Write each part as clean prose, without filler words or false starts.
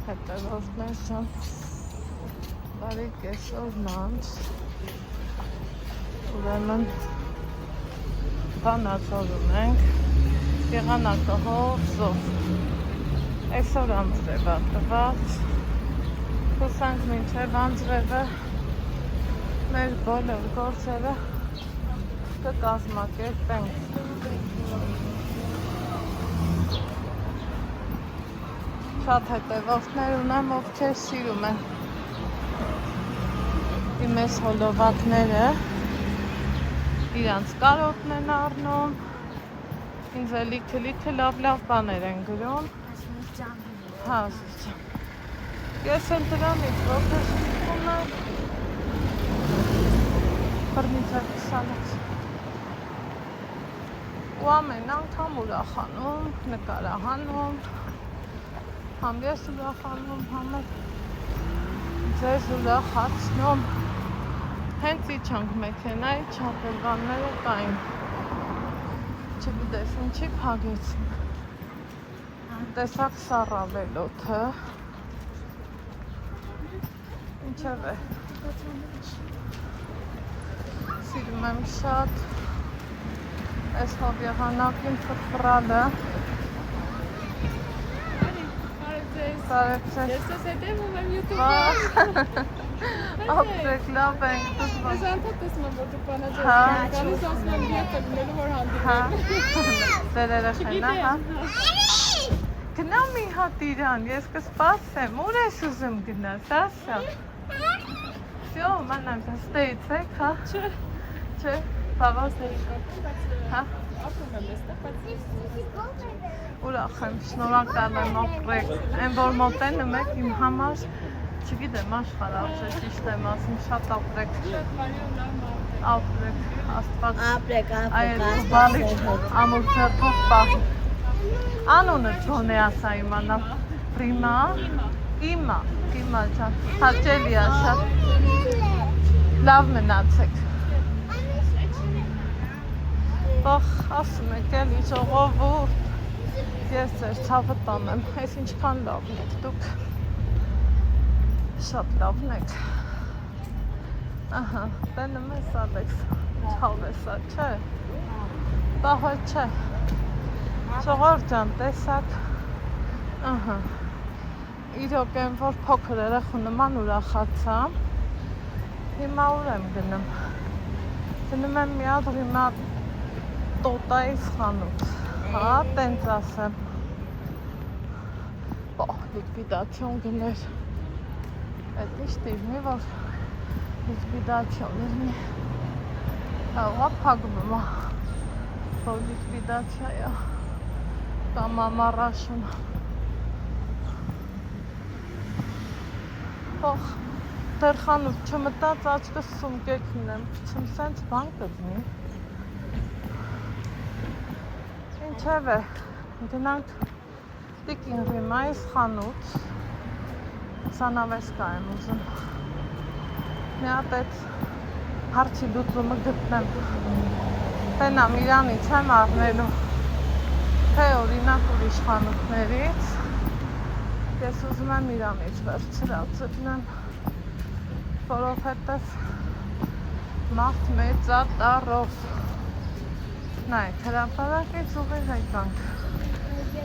հետևորդներ շան բարի կեսօր նանց ուրեմն բանացորում ենք եղանակահող զով այսօր անձրև ատված հուսանք մինչև անձրևը մեր բոլոր գործերը կկազմակերպենք շատ հետևորդներ ունեմ, ովքեր սիրում են իմ այս հոլովակները իրանց կարոտն են առնում ինձ լիքը լավ բաներ են գրում հա, ես էլ դրանից ողջ ունեմ բրնիցակ կսանեց ու ամեն անգամ ուրախանում, նկարահանում համ ես ուրախանում, համ ձեզ ուրախացնում հենց իջանք մեքենայի չապելվանները կային չգիտես ինչի փագեցին տեսակ սառավելոթը ինչև է սիրում եմ շատ այս հով եղանակին ֆրֆրալը Ես ես հետևում եմ YouTube-ը Ապրեք լավ ենք դուք Ես անդադ տեսնում եմ, որ դուք բանաձև եք գալիս ասում եմ ետ եմ գնելու, որ հանդիպեմ Ձեր երեխենա, հա Գնա մի հատ իրան, ես կսպասեմ, ուր ես ուզում գնաս, ասա Всё, մանամ, ստեյցեք, հա Չէ, բավաս Հա Ապրում եմ եստեղ, բայց Ուրախ եմ, շնորհակալ եմ ապրեք, այն որ մոտենում եք իմ համար, չգիտեմ աշխարհ ճիշտ եմ ասում, շատ ապրեք, ապրեք, աստված, այդ բալիկ ամուր ձեռքով պահի, անունը չոն է ասա իմանալ, պրիմա, իմա ջան, հաճելի է շատ, լավ մնացեք, ասում եք էլի ժողովուրդ, Ես ձեր ցավը տանեմ, այս ինչքան լավն եք դուք, շատ լավն եք, ահա, տենում ես Ալեքս, ցավ ես ա, չէ, բահա չէ, ժողովուրդ ջան, տեսակ, ահա, իրոք են որ փոքր երեխու նման ուրախացամ, հիմա ուր եմ գնում եմ մի հատ հիմա տոտայից խանութ, Հա, տենց ասեմ, լիկվիդացիոն գներ, այդ ինչ տիվնի, որ լիկվիդացիոն իրնի, հաղա պագում որ լիկվիդացիա է, կամ ամարաշուն, դեր խանութ չմտած աչկս սումկեք ունեմ, չմ սենց բան կդնի, Ինչև է, գնանք տիկին ռիմայիս խանութ, սանավեսկա եմ ուզում, մի հատ այդ հարցի լուծումը գտնեմ, տենամ իրանից եմ առնելու, թե օրինակ ուրիշ խանութներից, ես ուզում եմ իրանից վերցրածտնեմ, որովհետև մարդ մեծատառով, Նայ, հրապարակից ուղիղ եկանք,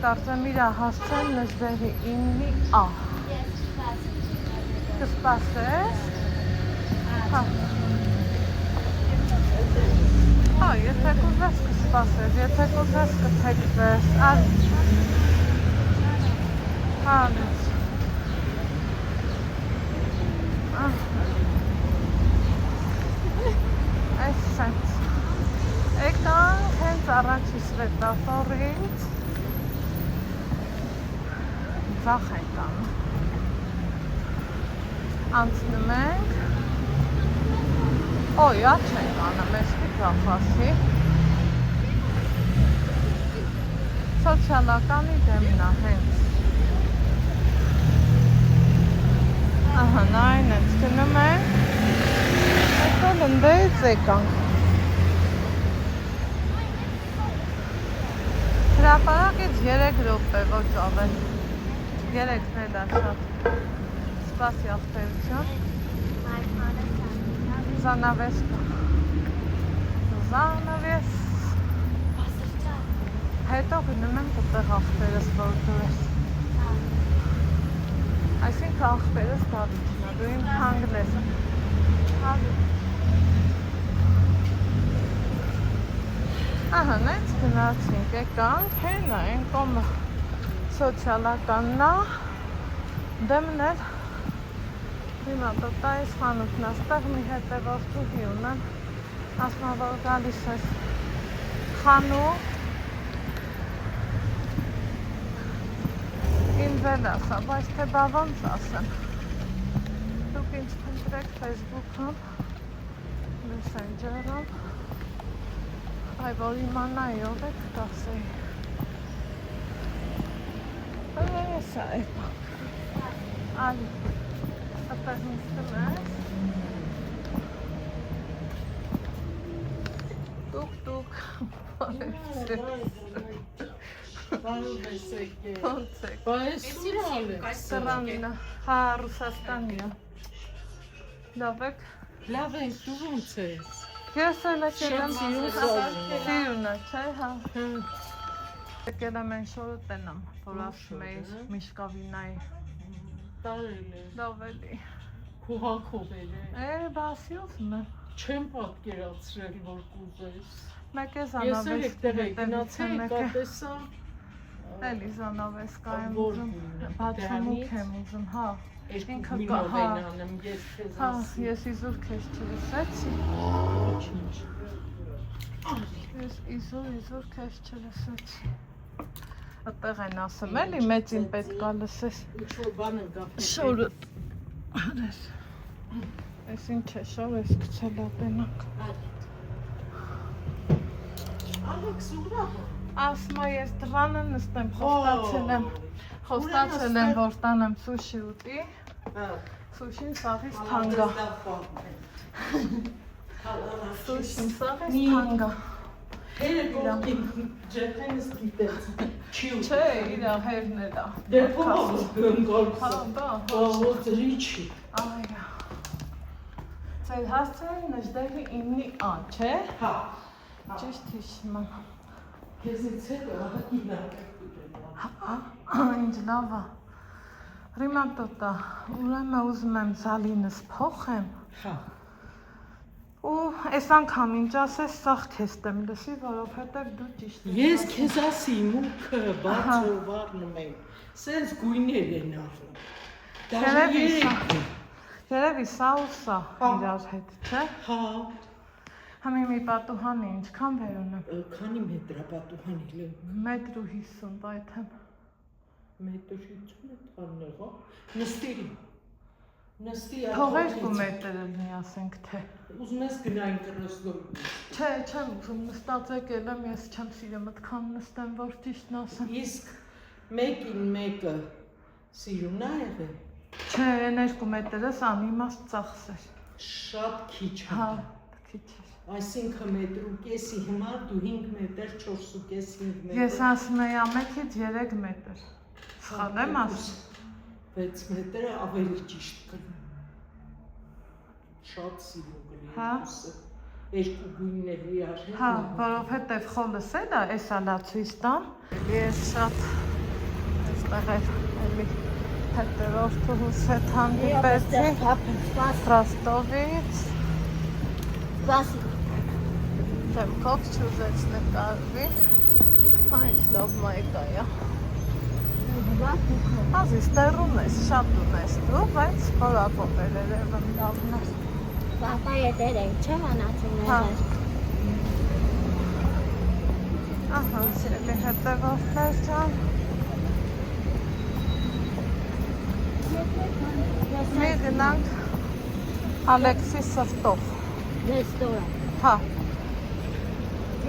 կարծեմ իրա հասցեն նժդերի իննի ա Կսպասես? Հա, եթե կուզես կսպասես, եթե կուզես կթեքվես, Հա, այս սենց Եկանք հենց առաջի սվետաֆորից ձախ ենք անում անցնում ենք աչ ենք անում ես մի ձախասի սոցիալականի դեմնա հենց ահա նայն ենք գնում ենք հետո լնդեից եկանք Հրապարակից 3 րոպե ոչ ավել Երեքն էլ է շատ սպասի աղբերություն Zanavես Zanavես Հետո գնում եմ տեղ աղբերս որ դուրս Այսինք աղբերս Դավիթն է, դու իմ հանգն ես Ահա, նենց գնացինք, եկանք, հենա, են կոմը սոցիալականն է, դեմն էլ Հիմա տոտա ես խանութն աստեղ մի հետևորդուհի ունեմ, ասմա որ գալիս ես խանու, իմ վել ասա, բայց թե բա ոնց ասեմ, դուք ինձ փնտրեք Facebook-ում, Messenger-ում, Այ որ իմանայի ով եք կասեի Սա է Ալի Ատեղ նստում ես Տուկ Բարով ես եկել Ոնց եք Բա ես սուրալ է Սրանին հա Ռուսաստանի է Լավ եք Լավ ենք դու ոնց ես Ես էլ եկել եմ Սիրուն է, չէ, հա Եկել եմ են շորը տենամ, որ ասում էի միշկավինայի Տարել է Լավ էլի Քուհակով էլ է բասի ուսում եմ Չեմ պատկերացրել որ կուզես Մեկ է Ես էլ եկտեղ է գնացել մեկ է կատեսա Էլի զանավեսկա եմ Որ ուզում, գույնը, բացումուք եմ ուզում, հա Երկու Ինքը գույնով հա, են անեմ ես քեզ հա, ասի ես իզուր քեզ չլսեցի Ոչինչ Ես իզուր քեզ չլսեցի Ատեղ են ասում էլի մեծին պետք է լսես Ինչ-որ բան եմ գաղթել Շորը Արես Ես ինչ է շոր ես կցել ատենակ Ալեքս ուրա Ասմա ես դրանը նստեմ Խոստացել եմ որ տանեմ սուշի ուտի Սուշին սաղից թանգա Սուշին սաղից թանգա Հերը գողքին ջետենս դիտեց Չէ, իրա հերն էլ է Դե փողով գնգորսը Հա, բա, Ողոց ռիչի այա Ձեր հասցրել նժդեղի իմնի ան, չէ? Հա Ճիշտ հիշում եմ Քեզից հետո ահագինակ Ինչ լավ է Ռիմատոտա, ուրեմն ուզում եմ զալինս փոխեմ Հա Ու այս անգամ ինչ ասես սաղ քեզ տեմ լսի, որովհետև դու ճիշտ ես Ես քեզ ասի մուքը բացով վառնում եմ Սենց գույներ են առնում Երևի սա ու սա իրար հետ, չէ? Հա Համի մի պատուհանի ինչքան վեր ունեմ Քանի մետր է պատուհանի Մետր ու 50 պայթեմ Մետր 50 է թարներ, հա Նստերի Նստի Թող 2 մետր լինի ասենք թե Ուզում ես գնային կրոսլորում Չէ, չեմ ուզում նստած եկել եմ, ես չեմ սիրում այդքան նստեմ, որ ճիշտն ասեմ Իսկ մեկին մեկը սիրուն է եղել Չէ, են 2 մետրս անիմաստ ծախս էր Շատ քիչ է Հա, քիչ էր Այսինքն մետր ու կեսի հիմար դու 5 մետր, 4.5 մետր Ես ասում եի ամեքից 3 մետր Սխալ եմ ասում 6 մետրը ավելի ճիշտ կլինի Շատ սիրուն կլինի Հա Երկու գույնների արժեք Հա, որովհետև խոլս էլ է, այս ալա ցույց տամ Ես շատ այստեղ էլի հետևորդուհուս հետ հանդիպեցի Ռոստովից Չեմ կոք չուզեցնել կարվի Այս լավ մայկա է Ազիս տերում ես, շատ ունես դու, բայց խորակով էր երևն լավն էր Պապա եդեր ենք, չէ մանացումներ Ահա, սիրելի հետևորդներ ջան Մի գնանք Ալեքսի Սվտով Ռեստորան Հա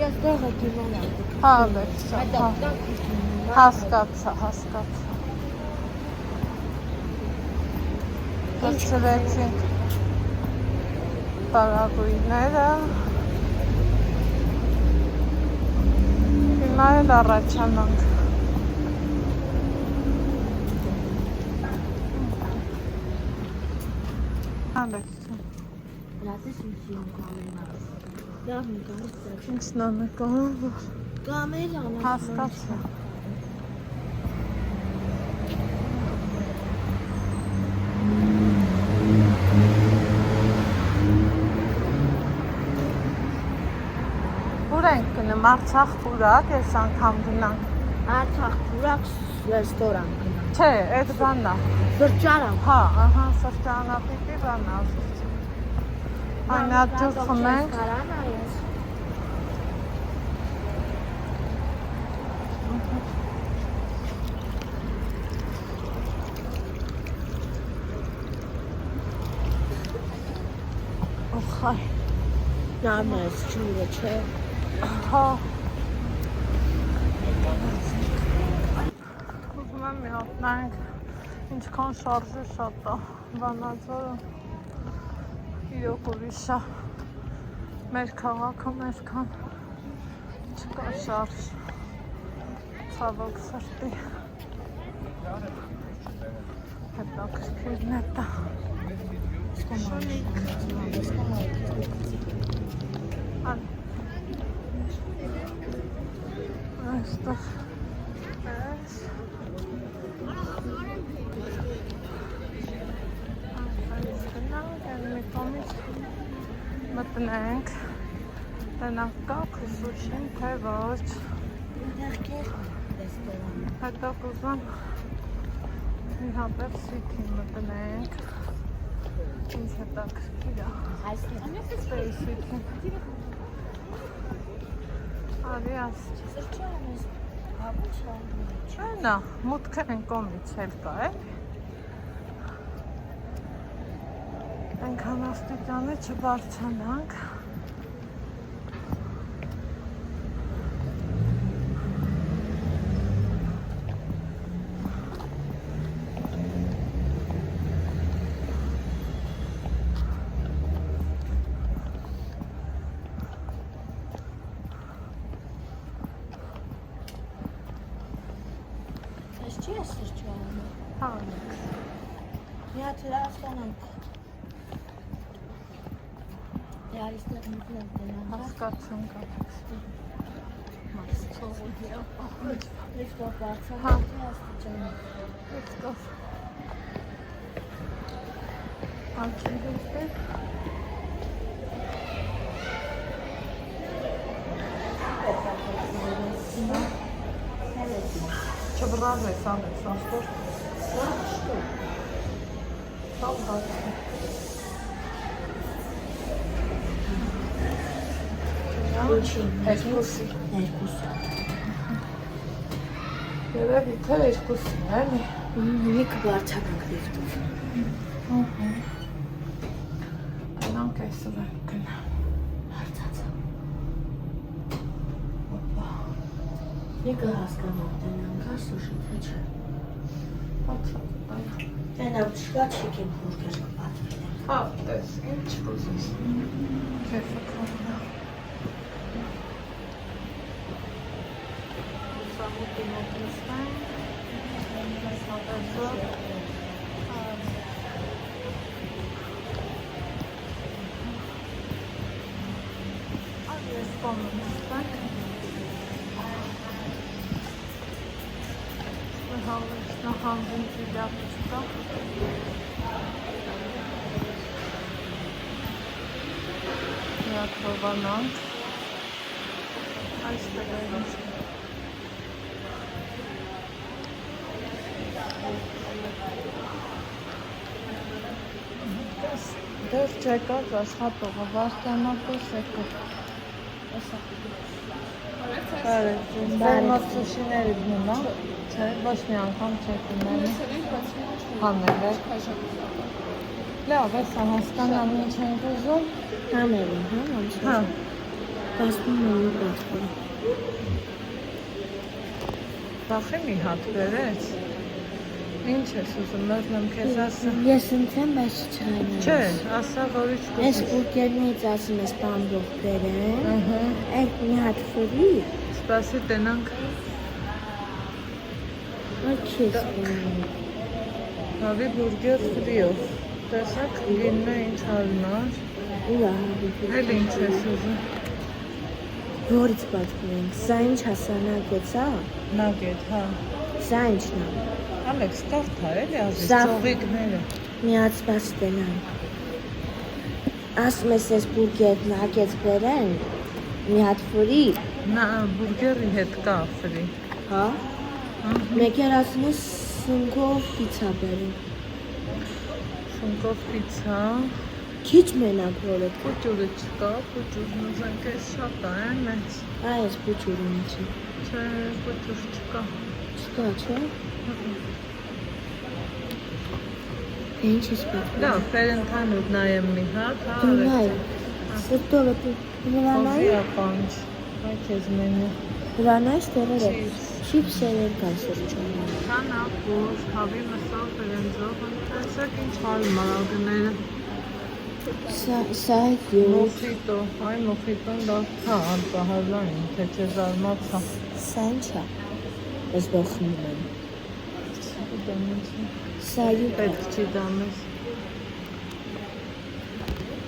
Ես դեղը կիմանալ Հա, Ալեքսա, հա Հասկացա Կրծրեցինք տարագույները Հիմա էլ առաջանանք Ալեքսին։ Լատես ինչի կամենաս։ Լավ նկարից։ Ինչն է նկարում։ Կամերան։ Հասկացա։ Ուր ենք գնում, Արցախ պուրակ, ես անգամ գնանք։ Արցախ պուրակ ռեստորան գնանք։ Չէ, այդ բանն է։ Սրճարան։ Հա, ահա, սրճարանապետի բանն է ասում։ Այն աջուր խմենք։ Կարանա ես։ Օխայ։ Նարմը ես ջուրը չէ։ Հա։ Ուզում եմ մի հատ նայենք, ինչքան շարժը շատ է, Վանաձորը իրոք ուրիշ է, մեր քաղաքում այսքան չկա շարժ, ցավոք սրտի, հետաքրքիրն է դա։ Այստեղ ես գնանք, այն մի կողմից մտնենք, տնանք կակ ուսուշին, թե ոչ, հետո կուզում մի հատեր սիթին մտնենք, ինչ հետաքրքիր է, ստեի սիթին, արի ասչ, Այնա, մուտքը են կոմից էլ կա, Այնքան աստիճանի չբարձանանք Չի ես սրճարանը։ Հա, Մի հատ հրավստանանք։ Դարիստեղ մուտնել դրանք։ հասկացում կա Let's go բարձր։ Հա։ Աստիճանը։ Let's go Ալչիրուս է Չվրազես ամես, ասպոր Սալ բացի Ինչին։ Երկուսի Երկուսը։ Երևի թե երկուսին, էլի Մի կբարձանանք լիֆտով։ Գնանք այսօր ենք գնա Հարցածը։ Մի կհասկանանք տնանք ասուշի, թե չէ։ Տենավ չկա չիքին բուրգեր կպատվին ենք։ Հա, տես, ինչ կուզես Կեֆը կողնա Սամուտի մոտ նստենք Ես հատազոր Ես կոմը նստենք Նահանվում ծիլյապ չկա Միակ հովանանք Այստեղ այնց Դեր չեկած աշխատողը, վաստանատոս եկող Բարև սուշիների գնա, չէ, ոչ մի անգամ չեք ունենի հանել եք Լավ, ես հասկանալ ինչ ենք ուզում Համերին, հա, ոնց Հա, Բասնում եմ ու բացվում։ բախի մի հատ բերեց Ինչ ես ուզում, լազնեմ քեզ ասեմ Ես ընթեմ, բայց չհայնեմ։ Չէ, ասա, որ ինչ Ես կուզես բուրգերներից ասում ես բամբող բերեմ, Ահա, այդ մի հատ ֆրի, սպասի տնանք այդ չես բերեմ։ Հավի բուրգեր ֆրիով Տեսակ գինն է ինչ հարմար։ Ուրա։ Էլ ինչ ես ուզում։ Որից պատմում ենք։ Սա ինչ հասանակեց, հա։ Նագետ, հա։ Սա ինչն է։ Ալեքս կարթա էլի ազիս Սա- ծողիկները։ Միացված տնան։ Ասում ես ես բուրգեր նագեց բերեն։ Մի հատ ֆրի, Նա բուրգերի հետ կա ֆրի։ հա։ Մեկ էր ասում ես սունկով պիցա բերեն։ Շունկով պիցա։ Քիչ մենակ որը։ Պուճուրը չկա, պուճուրն ուզենք էս շատ է, մեծ։ Այս փուչուրը ինչի։ Չէ, պուճուր չկա։ Չկա, չէ։ Ինչ ես պատմում։ Լավ, ֆերենթանուր նայեմ մի հատ, հա։ Դունայ։ Սրտովը հրանայ։ Հովիա պանչ։ Այդ ես մենու։ Հրանայ ստերերը։ Չիպս։ Չիպսերը կան սրճում։ Քանապուր, հավի մսով, բրենձով, տեսակ ինչ հարմար ագները։ Սա յուր։ Մոխիտո, այ մոխիտոն լավ թա, անպահարլային, թե չէ զարմացա։ Սա ինչ է։ Ես բախնում եմ։ Չգիտեմ ինչի։ Սա յուր։ Պետք չի դամես։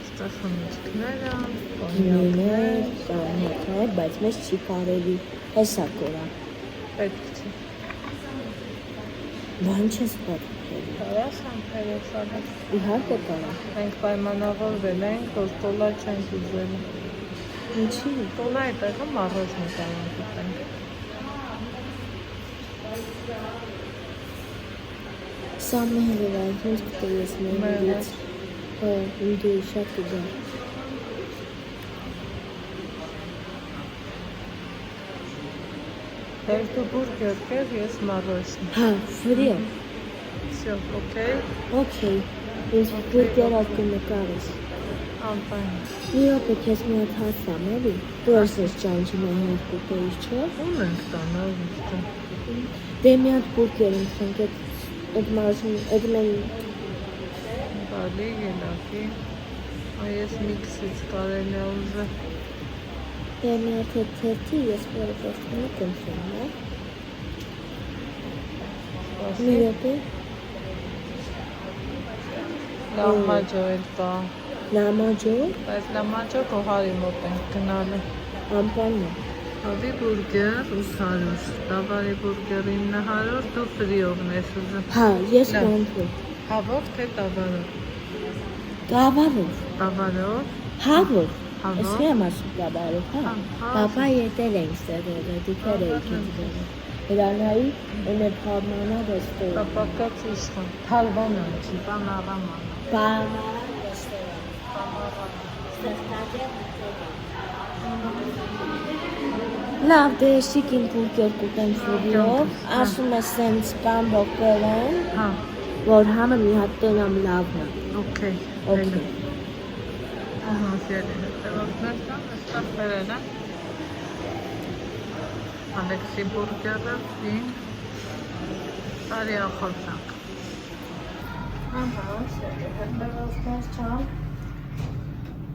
Ստեղ խմիչքները, կոնյակներ, Կոնյակներ, բայց մեզ չի կարելի։ Հեսա կորա։ պետք չի։ Բան չես պատմել։ Կարաս համբերես ալես։ Իհարկե կարա։ Մենք պայմանավորվել ենք, որ կոլա չենք ուզել։ Ինչի՞։ Կոլա է տեղը մառոժնի կարող գտենք։ Սա մեղր է, ինչ կտես մեղրից։ Հա, ինձ շատ կգար։ Դեր դու բուրգեր կեր, ես մառոժնի։ Հա, ֆրի է։ Всё, օքեյ։ Okay. Ինձ բուրգերը կնկարես։ Անպայն։ Մի րոպե քեզ մի հատ հասամ, էլի։ Դու ես ճանչի մի հատ կուպեից, չէ։ Ում ենք տանալ ուստը։ Դե մի հատ բուրգեր ընտրենք, այդ մարզում, այդ մեն Բալի, գելակի։ Այս միքսից կարելի է ուզել։ դե մի հատ թերթի, ես որպես մի կընտրեմ, հա։ Մի րոպե։ Լամաջո էլ կա։ Լամաջո, Բայց լամաջո կողարի մոտ ենք գնալը։ ամպանն է։ Հավի բուրգեր 800, տավարի բուրգեր 900, դու ֆրիովն ես ուզում։ Հա, ես Լավ։ կանտրում։ Հավով թե տավարով։ Գավառով։ Տավարով, Հավով։ Հավով։ Ես մի եմ ասում գավառով, հա։ Հա, Պապա ետել ենք ստեղել, դիքեր էիք ինձ բերել։ Հրանայի, էնե պարմանա դեստել։ կապակած իշխան, թալվան անչի, պանարաման։ Պարմանա դեստել։ Լավ, դե շիկ իմ բուրգեր կուտեմ ֆրիով, ասում է սենց կան բոկերեն, Հա, որ համը մի հատ տենամ լավն է։ օքեյ։ Okay. Ահա, սիրելի հետևորդներ կան, այստեղ բերել եմ։ Ալեքսի բուրգերը, վին, տարի ախորձանք։ Ահա, սիրելի հետևորդներ ջան,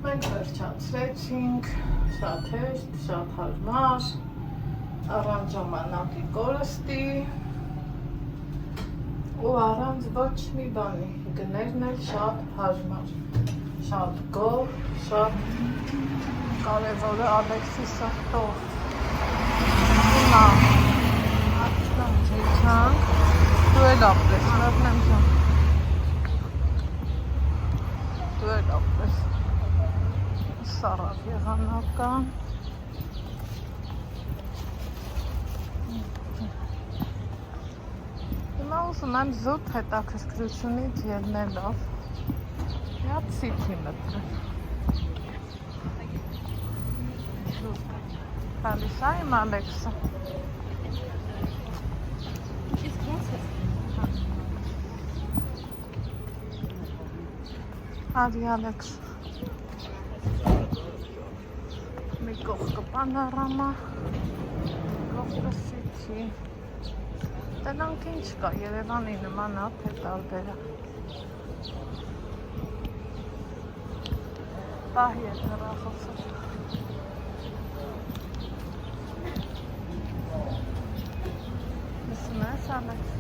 մենք վերջացրեցինք, շատ հեշտ, շատ հարմար, առանց ժամանակի կորստի ու առանց ոչ մի բանի, գներն էլ շատ հարմար, շատ գոհ, շատ կարևորը Ալեքսի սրտով։ Հիմա աշտան չեքանք, դու էլ ապրես, մրտնեմ ջան, դու էլ ապրես, սարավ եղանական, հիմա ուզում եմ զուտ հետաքրքրությունից ելնելով մի հատ սիթի մտնեմ։ Գալիս է իմ Ալեքսը։ Արի Ալեքս։ Մի կողքը պանորամա, կողքը սիթի։ Տենանք ինչ կա, Երևանի նման է, թե տարբեր է։ Պահ ետ հեռախոսը։ Լսում ես, Ալեքս։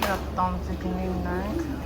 Շատ տանձիկին ունենք։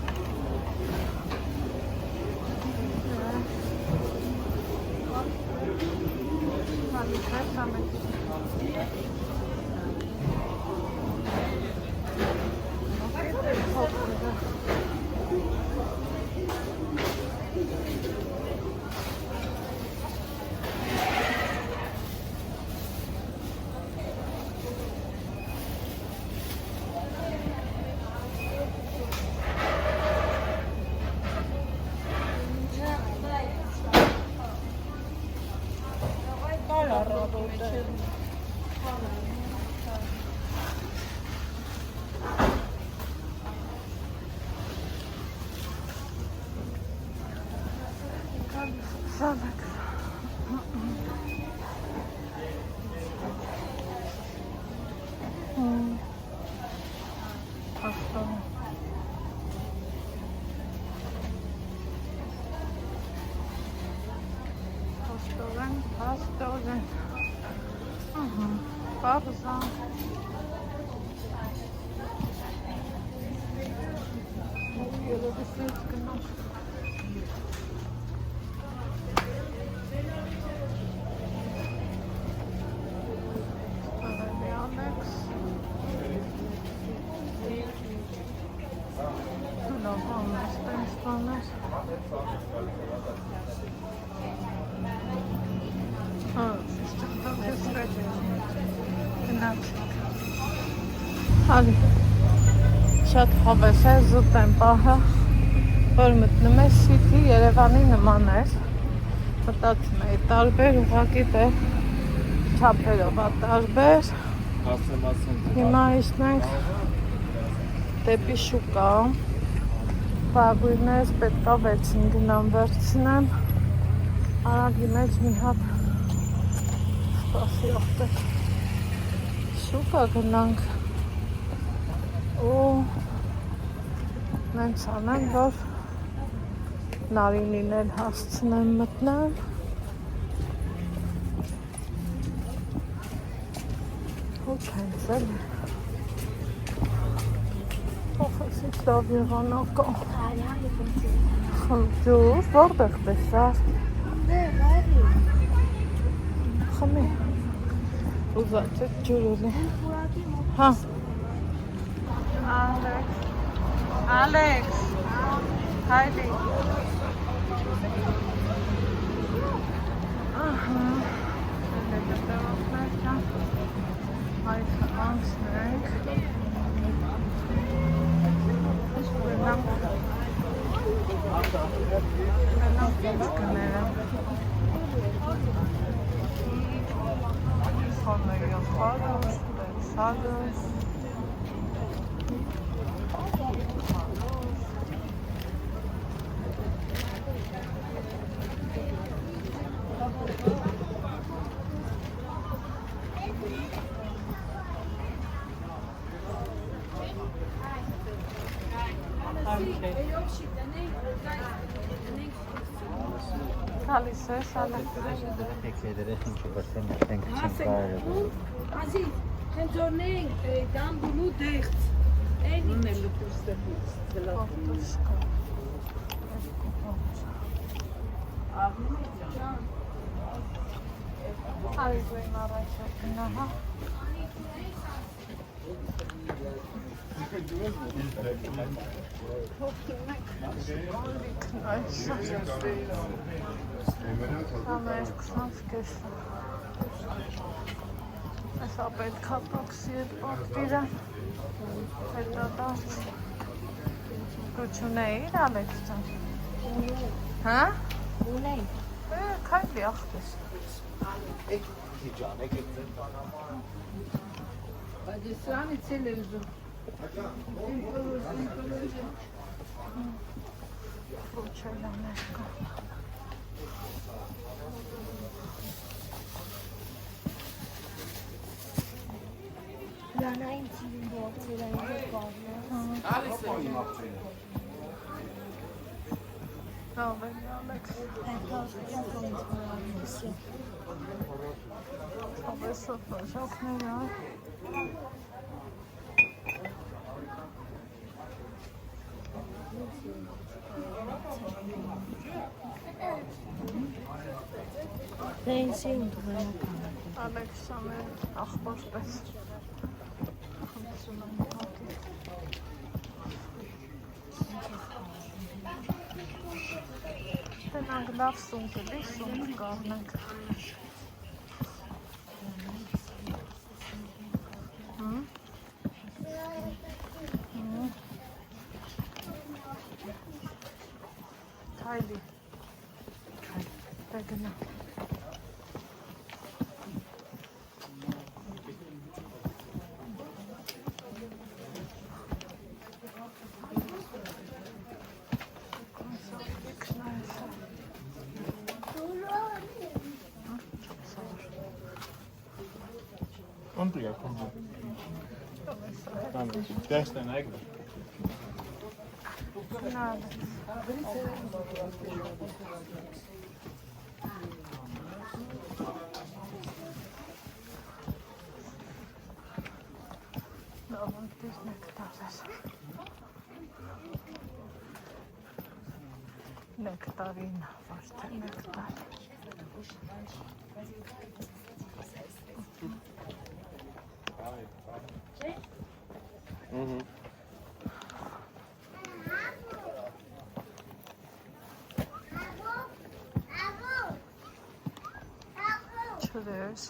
Պաստորեն, պարզան, երովիսից գնանք, ստարելի Ալեքս, լավ ամես տենց բանես, Հալի, շատ հավես է, զուտ եմ պահը, որ մտնում է City Երևանի նման էր, մտածում էի տարբեր ուղղակի դե չափերով տարբեր, հիմա իշնենք դեպի շուկա, բագույրներս պետքա վերցին գնամ վերցնեմ, արագի մեջ մի հատ սպասի ողտեր շուկա գնանք ու նենց անեմ, որ Նարինին էլ հասցնեմ մտնեմ ու փենցել ոխեսից լավ եղանակա խնդուր, որտեղ տեսար խմի ուզացեց ջուրուլի հա Ալեքս հայդի ահա դեպտեղովներ կան այդ անցնենք գնանք գները Խոները խալոս, սալոս Հալիս է, սալես Եկեդերը ինչ բրտեն ենք չնկարը Ազի, հենձորնենք դան բուլու դեղց Էնին էլ լուպուստեղից Որդուշկա Հալիս վեն առաջոքին ահա Եսա պետքա տոքսի էտ պակտիրը հետա դարց դու չունեիր Ալեքս ճան հա? ունեի քայլի ախտես Բայց ես սրանից էլ եմ զում Ֆրուչելաներ կան Լանային ծիրին բորցերային կողմը Լավ է Ալեքս Հայկազության կոնցպրանիսի Հավեսոտ բաժակներ ա Դենսի ընդուղենական։ Ալեքսանր աղբոր պես։ Խնդրում եմ հատի։ Տենանք լավ սունկ էլի, սունկ կառնենք։ Քայլի։ Դե գնա։ Andrea, kom maar. Best en eigenlijk. Nada. No, want het is nectaris. Nectarina, vast nectar. Cheers.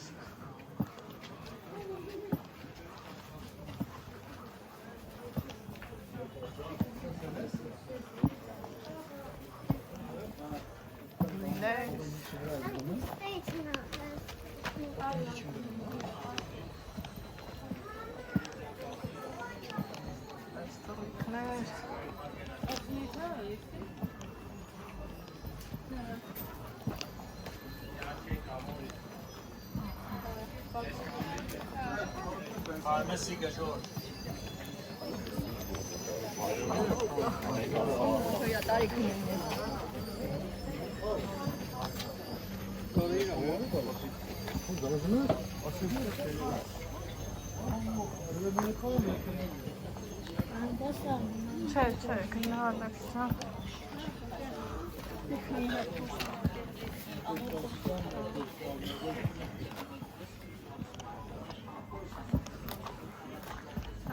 Չէ, գնալով սա։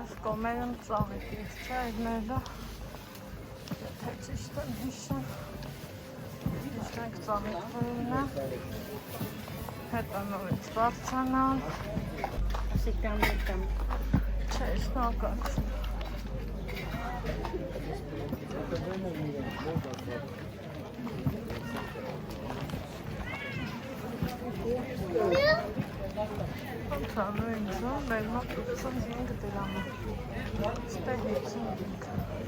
Այս կոմերն ծաղիկից չէ, այդնելը, թե ճիշտ են հիշեմ, ճիշտ ենք ծաղիկվերինը, հետը նորից բարձանան, չէ, շնորհակալ։ Ոնց ինձ, մեր մոտ 85 դրամ է, ստեղ 55։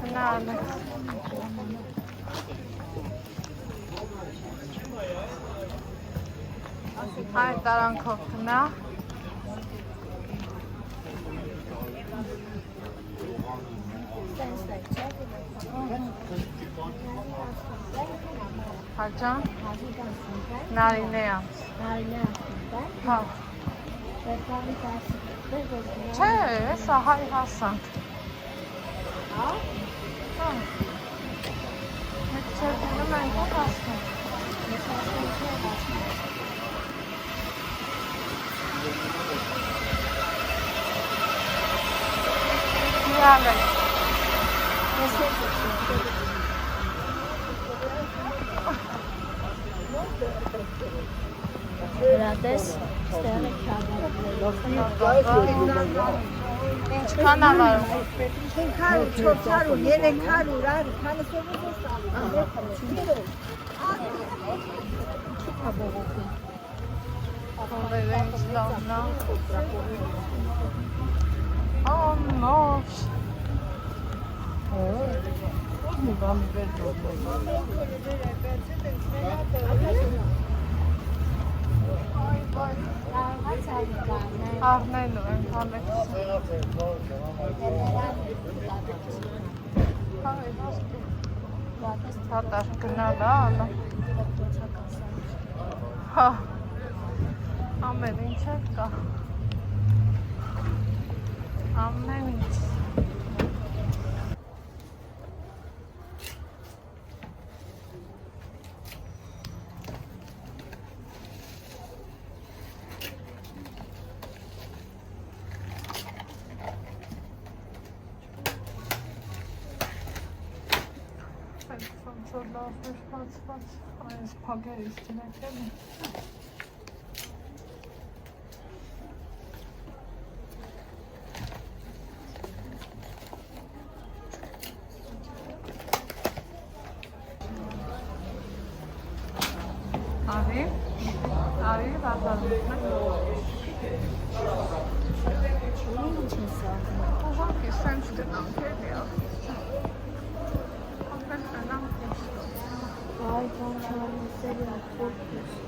Գնալը։ Այդ տարանքով գնա։ Հաջան։ Նարինե անց։ Հա։ Չէ, սա հայ հասանք։ Հա։ Մեկ չէ դնում ենք ու հասնենք։ Հիալ է։ Հրատես, ստեղ է քյաբը։ Ինչքան ավարում։ 500, 400, 300, քանը սովորես Ովեր է ինչ լավնա։ Oh no, Բնորոշ։ Մի բան վեր դոդոս։ Առնելու են հալեքս։ Հատար գնալ ալա։ Հա, ամեն ինչ է կա։ Ամեն ինչ։ Լավ էր բացված, այս փագերից տնեկել է։ Արի, վազալուց է։ Ինչ է սա։ Ուղղակի սենց գնանք էլի ապել գնանք ինչ։ Ay, canım, seviyorum, korkuyorsun.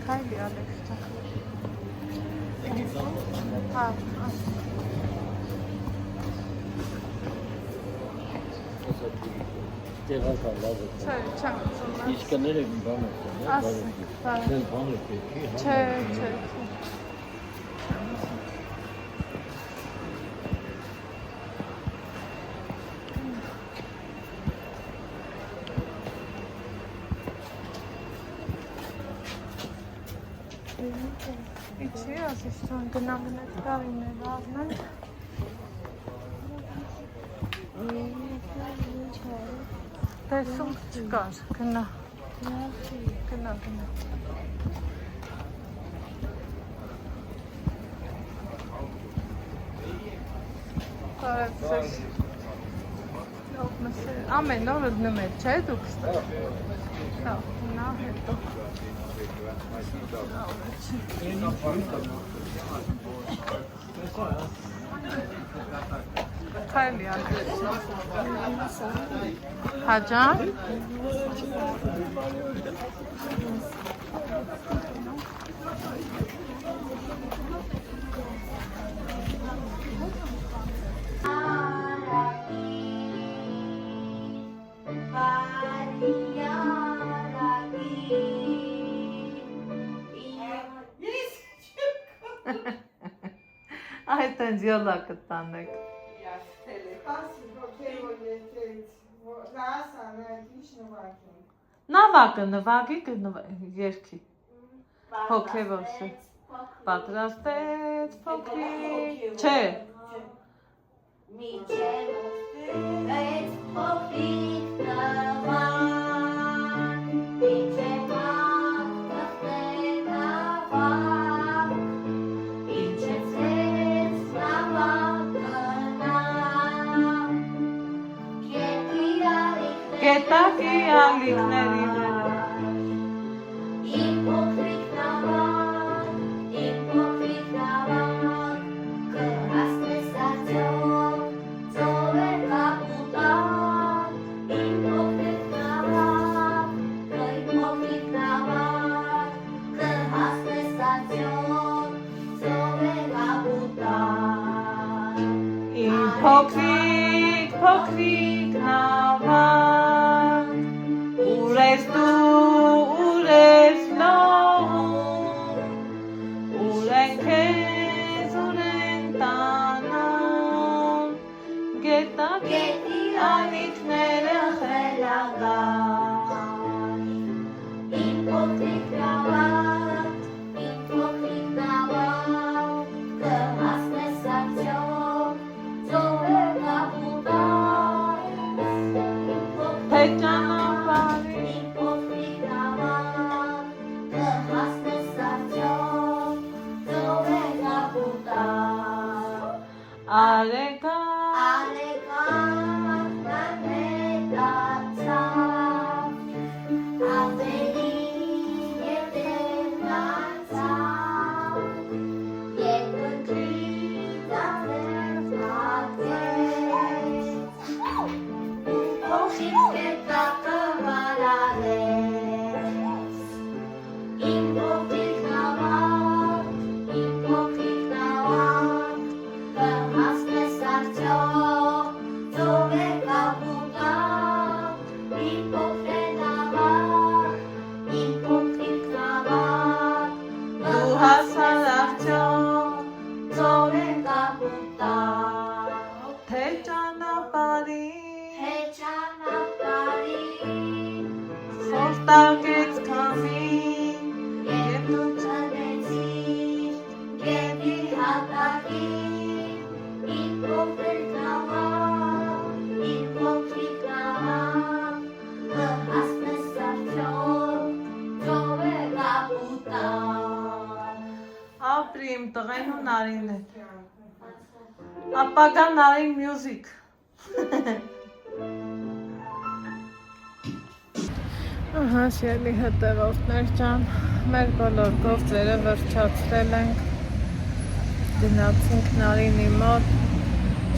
Haydi Alex'ta. Ha. Տեղալ կա լավ է։ Չէ, չեմ ուզում։ Իսկ կները մի բան է։ Ասի, բա։ Դες բան է պետք է։ Չէ։ Իչի, ասես չոն գնամ տարիներ առնեն։ Տեսում չկար, գնա։ Գնա։ Կարև ձեզ լավ մսեր, ամեն օրը դնում եք, չէ դուք ստեղ։ Լավ, նա հետո։ Քայլի ալեքս։ Հաջան։ Այդ են յոլա կտանեք։ Նավակը նվագի երկի։ Հոգևորը։ Պատրաստեց փոքրիկ։ Չէ։ Գետակի ալիքների վրա։ Իմ փոքրիկ նավակ, կհասնես արդյոք ծովեր կապուտակ։ Իմ փոքրիկ նավակ, կհասնես արդյոք ծովեր կապուտակ։ Իմ փոքրիկ նավակ, ուր ես դու, ուր ես լողում, ուր են քեզ, ուր են տանում, գետակի ալիքները խելագար։ Իմ փոքրիկ նավակ, կհասնես արդյոք ծովեր ուղարկեց քամին, Եվ դու ճանեցիր, և հատակին, իմ փոքր նավակ, իմ փոքրիկ նավակ, կհասնես արդյոք, ծովը կապուտակ։ ապրի իմ տղեն ու Նարինն է։ Ապագա Նարին մյուզիկ։ Ահա, սիրելի հետևորդներ ջան, մեր բոլոր գործերը վերջացրել ենք, գնացինք Նարինի մոտ,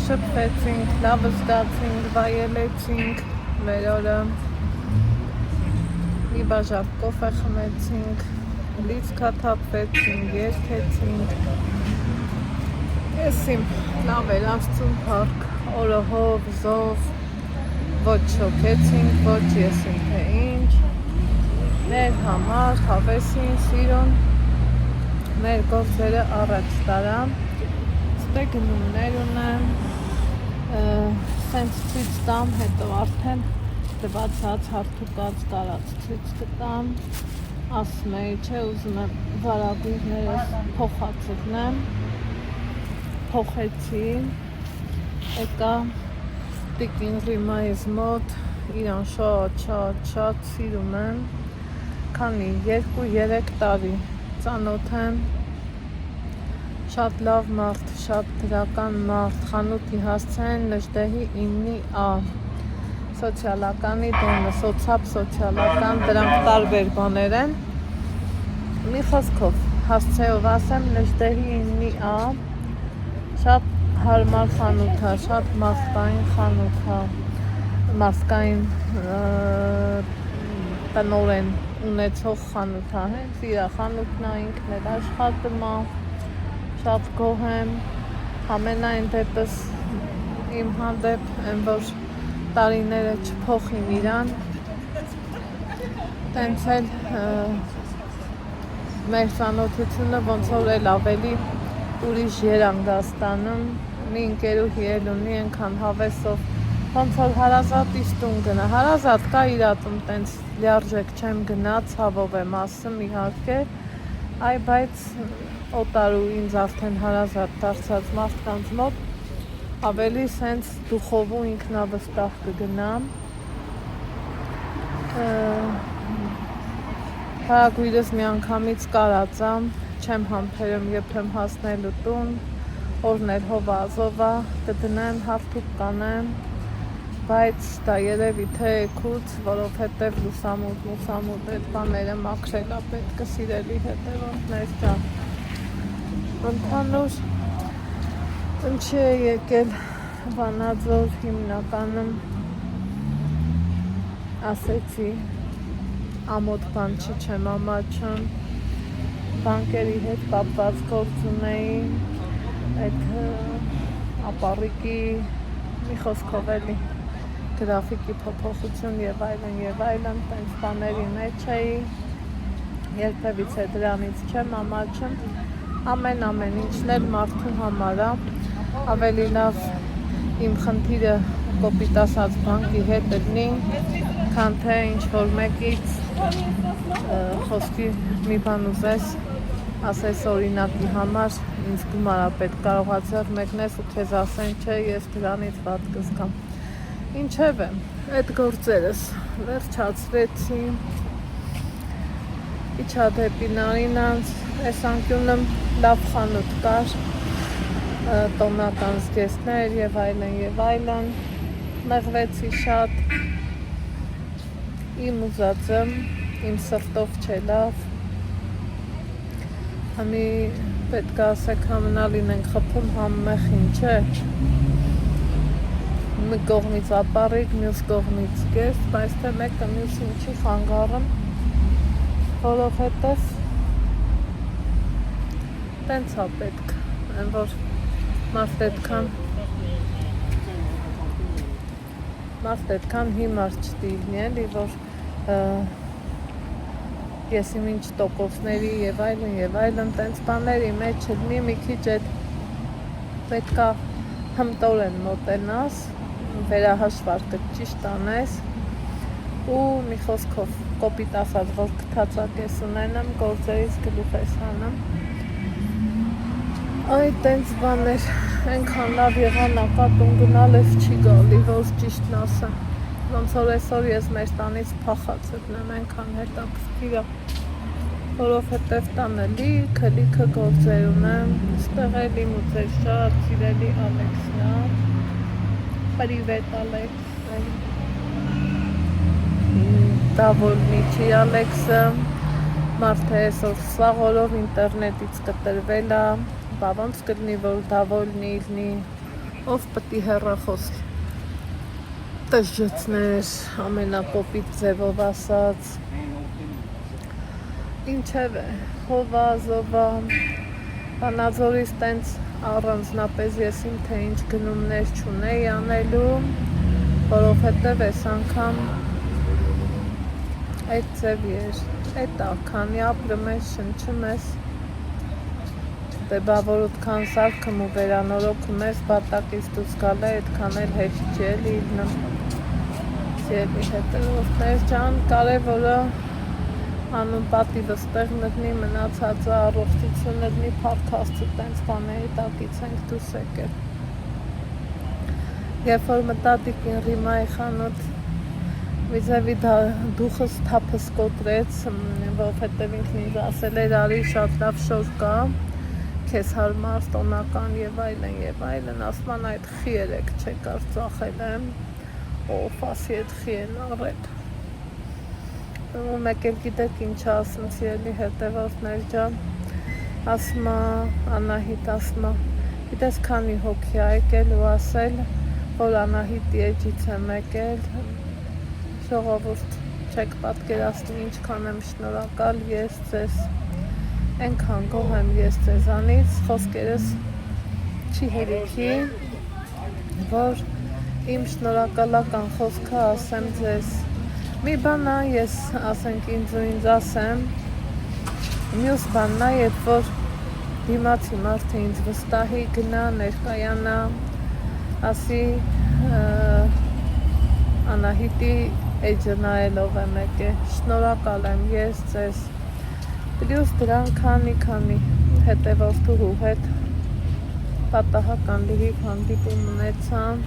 շփվեցինք, լավ զգացինք, վայելեցինք մեր օրը, մի բաժակ կոֆե խմեցինք, լիցքաթափվեցինք, երգեցինք, ես իմ լավ էր Աստծուն փառք, օրը հով, զով, ոչ շոքեցինք, ոչ եսին թե ինչ, մեր համար, հավեսին, սիրուն, մեր գործերը առաջ տարամ, ստե գնումներ ունեմ, սենց ցույց տամ, հետո արդեն դվածած, հարթուկած, կարած ցույց կտամ, ասում էի, չէ, ուզում եմ վարագույրներս փոխածնեմ, փոխեցի, եկա տիկին Ռիմայից մոտ, իրան շատ սիրում եմ, քանի 2-3 տարի ծանոթ եմ, շատ լավ մարդ, շատ դրական մարդ, խանութի հասցեն Նժդեհի 9A, սոցիալականի դեմը, սոցապ սոցիալական, դրանք տարբեր բաներ են, մի խոսքով, հասցեով ասեմ Նժդեհի 9A, շատ հարմար խանութ է, շատ մարդկային խանութ է, մարդկային տնօրեն ունեցող խանութ է, հենց իր խանութն է, ինքն էլ աշխատում է, շատ գոհ եմ, ամենայն դեպս իմ հանդեպ են որ տարիները չփոխին իրան, տենց էլ մեր ծանոթությունը ոնց որ էլ ավելի ուրիշ երանգ ստանում, մի ընկերուհի էլ ունի այնքան հավեսով, ոնց որ հարազատից տուն գնա, հարազատ կա իրատում տենց լիարժեք չեմ գնա, ցավով եմ ասում իհարկե, այ բայց օտարու ինձ արդեն հարազատ դարձած մարդկանց մոտ ավելի սենց դուխովու ինքնավստահ կգնամ, հարագույրս մի անգամից կարածամ, չեմ համբերում եփեմ հասնելու տուն, օրն էլ հովազովա, կդնեմ, հարթուկ կանեմ, բայց դա երևի թե էքուց, որովհետև լուսամուտ այդ բաները մաքրել է պետք է սիրելի հետևորդներ ջան, ընդհանուր ինչի է եկել Վանաձոր հիմնականում ասեցի, ամոթ բան չի չեմ ամաչում, բանկերի հետ կապված գործ ունեի, այդ ապառիկի մի խոսքով էլի գրաֆիկի փոփոխություն եւ այլն, տենց բաների մեջ էի, երբևիցե դրանից չեմ ամաչում, ամեն ինչն էլ մարդու համար է, ավելի լավ իմ խնդիրը կոպիտ ասած բանկի հետ լինի, քան թե ինչ-որ մեկից խոսքի մի բան ուզես, ասես օրինակի համար ինձ գումարա պետք կարողացար մեկնես ու քեզ ասեն չէ ես դրանից վատ կզգամ, ինչևէ այդ գործերս վերջացրեցի, իջա դեպի Նարինանց, այս անկյունում լավ խանութ կար, տոնական զգեստներ եւ այլն, մեղվեցի շատ, իմ ուզածը, իմ սրտով չէ լավ, համի պետք է ասեք համնալին ենք խփում համմեխին, չէ, մի կողմից ապառիկ, մյուս կողմից զգեստ, բայց թե մեկը մյուսին չի խանգարում, որովհետև տենց է պետք, այն որ մարդ այդքան հիմար չտիվնի էլի, որ ես իմ ինչ տոկոսների եւ այլն տենց բաների մեջ չլինի, մի քիչ այդ պետքա հմտորեն մոտենաս, վերահաշվարկը ճիշտ անես ու մի խոսքով կոպիտ ասած, որ գթացակես ունենամ, գործերից գլուխ ես հանում։ Այ տենց բաներ, այնքան լավ եղան ակատուն գնալ ես չի գալի, որ ճիշտն ասեմ։ Ոնց որ այսօր ես մեր տանից փախած ելնեմ, այնքան հետաքրքիր է, որովհետև տանը լիքը գործեր ունեմ, ստեղ էլ իմ ու ձեր շատ սիրելի Ալեքսն է, Պրիվետ Ալեքս, Դավոլնիչի Ալեքսը, մարդը այսօր սաղ օրով ինտերնետից կտրվել է, բա ոնց կլինի, որ Դավոլնի իլնի, ով պտի հեռախոս տժջեցներ, ամենակոպիտ ձևով ասած, ինչև է, հովա, զովա, բանաձորից տենց առանձնապես ես իմ թե ինչ գնումներ չունեի անելու, որովհետև ես անգամ այդ ձև էր, այդ ականի ապրում ես, շնչում ես, դե բա որ ոտքան սարքում ու վերանորոգում ես, բատակից դուս գալ է, այդքան էլ հեշտ չի էլ իլնում, սիրելի հետևորդներ ջան, կարևորը անուն պատիվը ստեղ մտնի, մնացածը առողջությունը դնի, փառք Աստծո, տենց բաների տակից ենք դուրս եկել։ Երբ որ մտա տիկին Ռիմայի խանութ, վիզավի դուխս թափս կոտրեց, որովհետև ինքն ինձ ասել էր արի շատ լավ շոր կա, քեզ հարմար, տոնական եւ այլն, ասման այդ խի երեք չեկար ծախել եմ, ով ասի այդ խի են առել։ Ու մեկ էլ գիտեք ինչ ասում սիրելի հետևորդներ ջան, ասմա Անահիտ ասմա, գիտես քանի հոգի ա եկել ու ասել, որ Անահիտի էջից եմ եկել, ժողովուրդ չեք պատկերացնի ինչքան եմ շնորհակալ ես ձեզ, այնքան գոհ եմ ես ձեզանից, խոսքերս չի հերիքի, որ իմ շնորհակալական խոսքը ասեմ ձեզ, մի բան է ես ասենք ինձ ասեմ, մյուս բանն է երբ որ դիմացի մարդը ինձ վստահի գնա ներկայանա, ասի Անահիտի էջը նայելով եմ եկել, շնորհակալ եմ ես ձեզ, պլյուս դրան քանի հետևորդուհու հետ պատահական լիհիվ հանդիպում ունեցամ,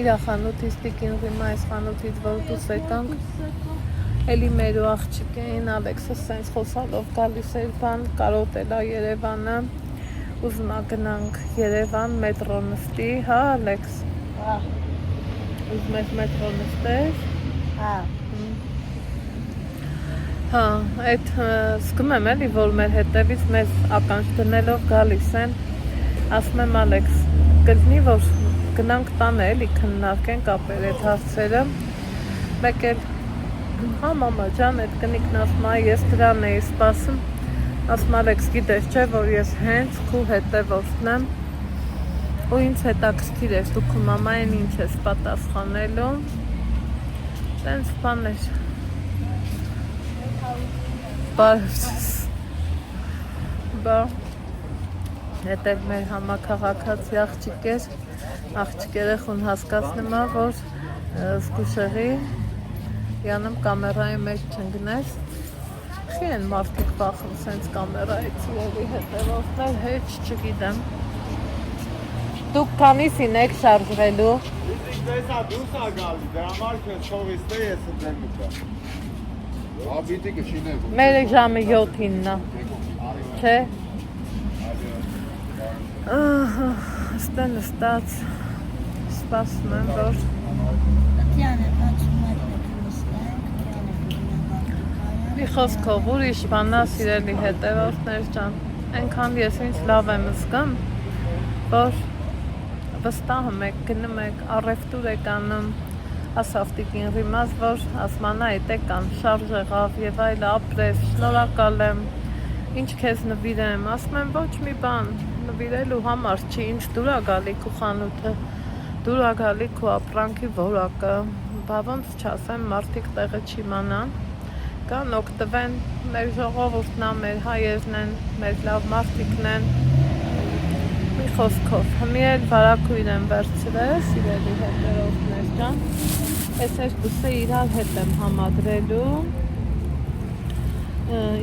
իրա խանութից տիկին Ռիմայից խանութից որ դուս եկանք, էլի մեր ու աղջիկ էին, Ալեքսը սենց խոսալով գալիս էր բան, կարոտել ա Երևանը, ուզում ա գնանք Երևան մետրո նստի, հա Ալեքս, ուզում ես մետրո նստես, հա, այդ զգում եմ էլի, որ մեր հետևից մեզ ականջ դնելով գալիս են, ասում եմ Ալեքս, կլինի որ գնանք տանը էլի քննարկենք ապեր այդ հարցերը, մեկ էլ հա մամա ջան այդ կնիկն ասում է ես դրան էի սպասում, ասում Ալեքս գիտես չէ որ ես հենց քու հետևորդն եմ ու ինձ հետաքրքիր էր դու քո մամային ինչ ես պատասխանելու, տենց բաներ, բարև բա հետև մեր համակաղաքացի աղջիկ էր, աղջիկ երեխուն հասկացնում է, որ զգուշեղի յանում կամերայի մեջ չընգնես, խի են մարդիկ բախում սենց կամերայից իրելի հետևորդներ, հեչ չգիտեմ, դուք քանիսին եք շարժվելու, Տեսա դուրս ա գալի, դրա համար քեզ չողից է ես դեմ ուտա, աբիտի կշինեմ, մեր ժամը 7-ին է, չէ, ստե նստած, սպասում եմ, որ մի խոսքով ուրիշ բանա սիրելի հետևորդներ ջան, այնքան ես ինձ լավ եմ զգում, որ վստահ եք, գնում եք, առևտուր եք անում, ասավ տիկին Ռիմաց, որ ասմանա այդ եկան, շարժ եղավ եւ այլ ապրես, շնորհակալ եմ, ինչ քեզ նվիրեմ, ասում եմ ոչ մի բան, նվիրելու համար չի, ինչ դուր ա գալի քո խանութը, դուր ա գալի քո ապրանքի որակը, բա ոնց չասեմ, մարդիկ տեղը չիմանան, կան օգտվեն, մեր ժողովուրդն է, մեր հայերն են, մեր լավ մարդիկն են, մի խոսքով, մի էլ վարակույր եմ վերցրել, սիրելի հետևորդներ ջան, Այս երկուսը իրար հետ եմ համադրելու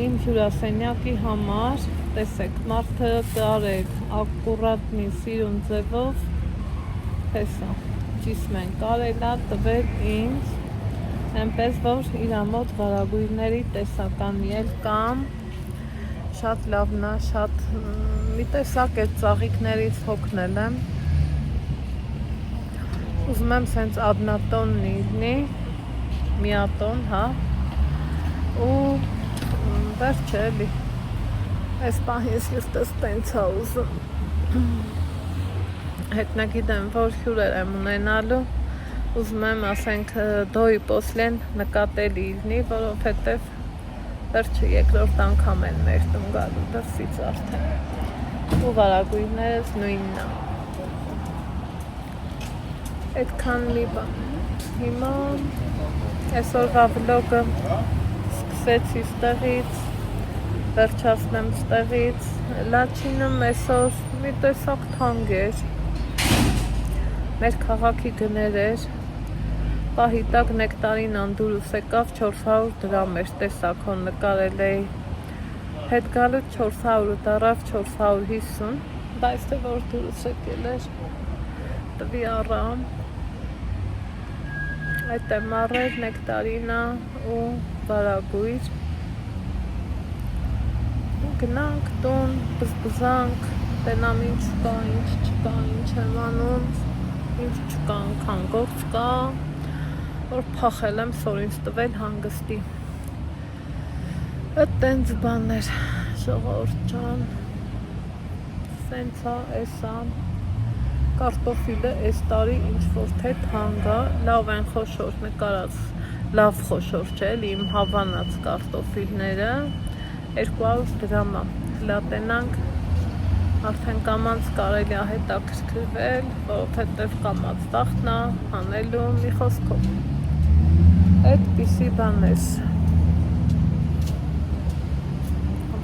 իմ հյուրասենյակի համար, տեսեք, մարդը կարեք ակուրատ մի սիրուն ձևով տեսա, ճիսմեն կարելա տվել ինձ, այնպես որ իրա մոտ վարագույրների տեսականի էլ կամ շատ լավն է, շատ մի տեսակ այդ ծաղիկներից հոգնել եմ, ուզում եմ սենց ադնատոն լինի, միատոն, հա, ու վերջ է էլի, այս պահին սիրտս տենց է ուզում, հետնա գիտեմ, որ հյուրեր եմ ունենալու, ուզում եմ, ասենք, դոյի պոսլեն նկատելի լինի, որովհետև վերջը երկրորդ անգամ են մեր տուն գալու դրսից արդեն, ու վարագույրներս նույնն է, այդքան մի բան, հիմա այսօրվա վլոգը սկսեցի ստեղից, վերջացնեմ ստեղից, լաչինը այսօր մի տեսակ թանկ էր, մեր քաղաքի գներ էր, պահի տակ նեկտարինան դուրս եկավ 400 դրամ էր տեսակոն նկարել էի, հետ գալուց 400 դարավ 450, բայց թե որ դուրս եկել էր, տվի առամ, այդ եմ առել նեկտարինա ու վարագույր, գնանք տուն, բզբզանք, տենամ ինչ կա, ինչ չկա, ինչ եմ անում, ինչ չկա, անգան գործ կա, որ փախել եմ սոր ինձ տվել հանգստի, այդ տենց բաներ, ժողովուրդ ջան, սենց է, էս է, կարտոֆիլը այս տարի ինչ-որ թե թանկ է, լավ են խոշոր նկարած, լավ խոշոր չէ, իմ հավանած կարտոֆիլները 200 դրամ է, լատենանք, արդեն կամանց կարելի է հետաքրքրվել, որովհետև կամած տախտն է, հանելու մի խոսքով, այդպիսի բաներ,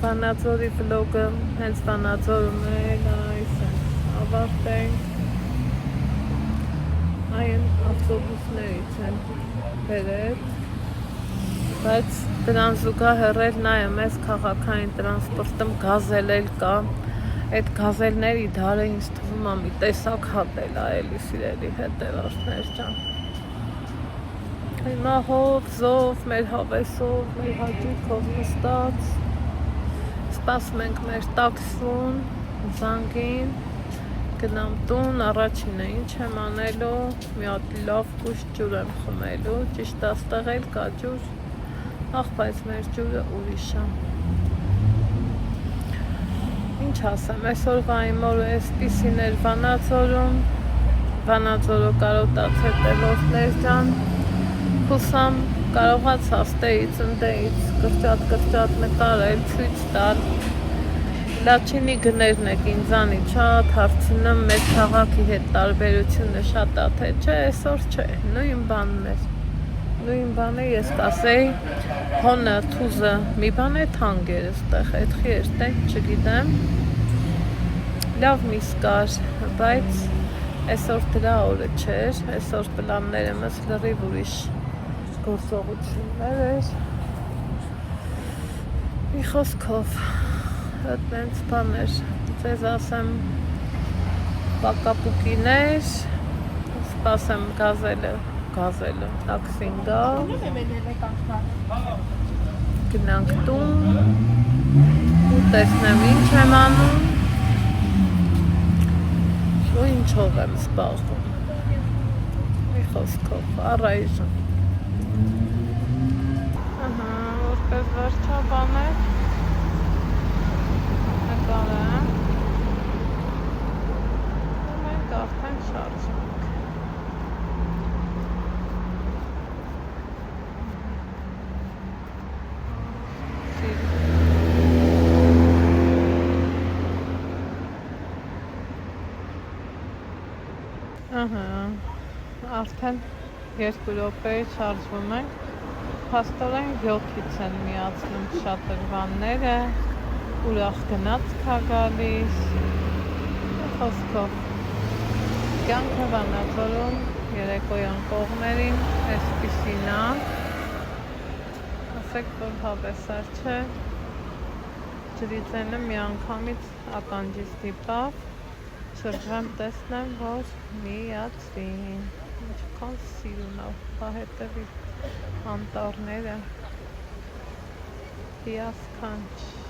Վանաձորի վլոգը, հենց Վանաձորում էլ այս ավարտենք, այն ավտոբուսներից են բերել, բայց դրան զուգահեռել նայեմ այս քաղաքային տրանսպորտում գազել կա, այդ գազելների դարը ինձ թվում է մի տեսակ հատել է էլի սիրելի հետևորդներ ջան, հիմա հով, զով, մեր հավեսով, մեր հաճույքով նստած, սպասում ենք մեր տաքսուն, զանգին, գնամ տուն, առաջինը ինչ եմ անելու, մի հատ լավ կուշ ջուր եմ խմելու, ճիշտ աստեղ էլ կա ջուր, ախ, բայց մեր ջուրը ուրիշ է, ինչ ասեմ, այսօրվա իմ օրը այսպիսին էր Վանաձորում, Վանաձորը կարոտաց հետևորդներ ջան, հուսամ կարողացա ստեից ընդեից կրճատ նկարել, ցույց տալ, լաչինի գներն եք ինձանի շատ հարցնում մեր քաղաքի հետ տարբերությունը շատ է, թե չէ, այսօր չէ, նույն բանն էր, նույն բանը ես կասեի, հոնը, թուզը, մի բան է թանկ էր ստեղ, այդխի էր տենք, չգիտեմ, լավ միս կար, բայց այսօր դրա օրը չէր, այսօր պլանները մեզ լրիվ ուրիշ գործողություններ էր, մի խոսքով, այդպես բաներ, ձեզ ասեմ պակապուկիներ, սպասեմ գազելը, տաքսին գա, գնանք տուն, ու տեսնեմ ինչ եմ անում, ու ինչով եմ սպաղվում, մի խոսքով, առայժմ, որպես վերջաբաներ, նկարեմ, ու մենք արդեն շարժում ենք, արդեն 2 րոպեի շարժվում ենք, փաստորեն 7-ից են միացնում շատրվանները, ուրախ գնացք է գալիս, խոսքով, կյանքը Վանաձորում երեկոյան կողմերին, այսպիսին է, ասեք, որ հավեսար չէ, ջրիձենը մի անգամից ականջից դիպավ, շրջվեմ տեսնեմ, որ միացին, ինչքան սիրուն է, դա հետևի անտառները, հիասքանչ։